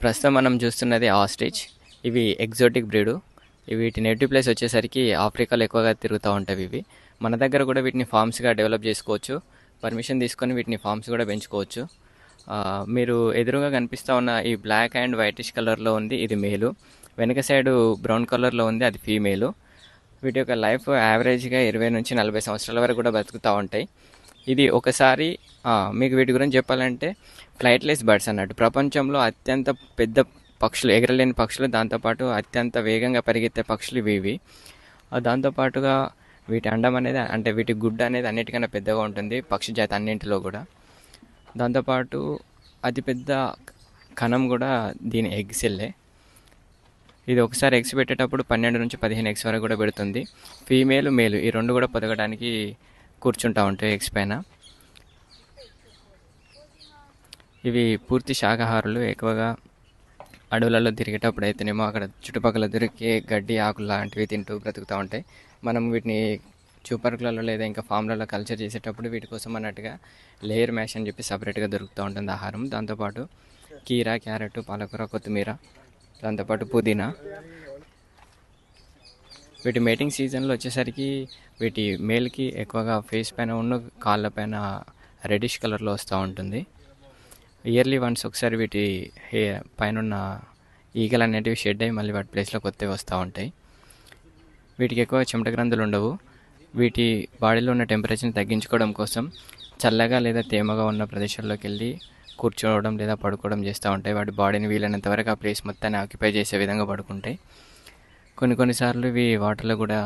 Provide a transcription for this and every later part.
ప్రస్తుతం మనం చూస్తున్నది ఆస్ట్రిచ్. ఇవి ఎగ్జోటిక్ బ్రీడు. వీటి నేటివ్ ప్లేస్ వచ్చేసరికి ఆఫ్రికాలో ఎక్కువగా తిరుగుతూ ఉంటాయి ఇవి. మన దగ్గర కూడా వీటిని ఫార్మ్స్గా డెవలప్ చేసుకోవచ్చు. పర్మిషన్ తీసుకొని వీటిని ఫార్మ్స్ కూడా పెంచుకోవచ్చు. మీరు ఎదురుగా కనిపిస్తూ ఉన్న ఈ బ్లాక్ అండ్ వైటిష్ కలర్లో ఉంది, ఇది మేలు. వెనక సైడు బ్రౌన్ కలర్లో ఉంది, అది ఫీమేలు. వీటి యొక్క లైఫ్ యావరేజ్గా 20 నుంచి 40 సంవత్సరాల వరకు కూడా బతుకుతూ ఉంటాయి. ఇది ఒకసారి మీకు వీటి గురించి చెప్పాలంటే ఫ్లైట్లెస్ బర్డ్స్ అన్నట్టు. ప్రపంచంలో అత్యంత పెద్ద పక్షులు, ఎగరలేని పక్షులు, దాంతోపాటు అత్యంత వేగంగా పరిగెత్తే పక్షులు ఇవి. దాంతోపాటుగా వీటి అండం అనేది, అంటే వీటి గుడ్డ అనేది అన్నిటికన్నా పెద్దగా ఉంటుంది పక్షి జాతి అన్నింటిలో కూడా. దాంతోపాటు అతిపెద్ద కణం కూడా దీని ఎగ్ సెల్లే. ఇది ఒకసారి ఎగ్స్ పెట్టేటప్పుడు 12 నుంచి 15 ఎగ్స్ వరకు కూడా పెడుతుంది. ఫీమేల్ మేలు ఈ రెండు కూడా పొదగడానికి కూర్చుంటూ ఉంటాయి ఎగ్స్ పైన. ఇవి పూర్తి శాకాహారులు. ఎక్కువగా అడవులలో తిరిగేటప్పుడు అయితేనేమో అక్కడ చుట్టుపక్కల దొరికే గడ్డి, ఆకులు లాంటివి తింటూ బ్రతుకుతూ ఉంటాయి. మనం వీటిని చూపర్కులలో లేదా ఇంకా ఫామ్లలో కల్చర్ చేసేటప్పుడు వీటి కోసం అన్నట్టుగా లేయర్ మ్యాష్ అని చెప్పి సపరేట్గా దొరుకుతూ ఉంటుంది ఆహారం. దాంతోపాటు కీరా, క్యారెట్, పాలకూర, కొత్తిమీర, దాంతోపాటు పుదీనా. వీటి మేటింగ్ సీజన్లో వచ్చేసరికి వీటి మేల్కి ఎక్కువగా ఫేస్ పైన ఉన్న కాళ్ళ పైన రెడిష్ కలర్లో వస్తూ ఉంటుంది. ఇయర్లీ వన్స్ ఒకసారి వీటి పైన ఈగలు అనేటివి షెడ్ అయ్యి మళ్ళీ వాటి ప్లేస్లో కొత్తవి వస్తూ ఉంటాయి. వీటికి ఎక్కువ చెమట గ్రంథులు ఉండవు. వీటి బాడీలో ఉన్న టెంపరేచర్ని తగ్గించుకోవడం కోసం చల్లగా లేదా తేమగా ఉన్న ప్రదేశాల్లోకి వెళ్ళి కూర్చోవడం లేదా పడుకోవడం చేస్తూ ఉంటాయి. వాటి బాడీని వీలైనంత వరకు ఆ ప్లేస్ మొత్తాన్ని ఆక్యుపై చేసే విధంగా పడుకుంటాయి. కొన్నిసార్లు ఇవి వాటర్లో కూడా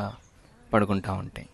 పడుకుంటూ ఉంటాయి.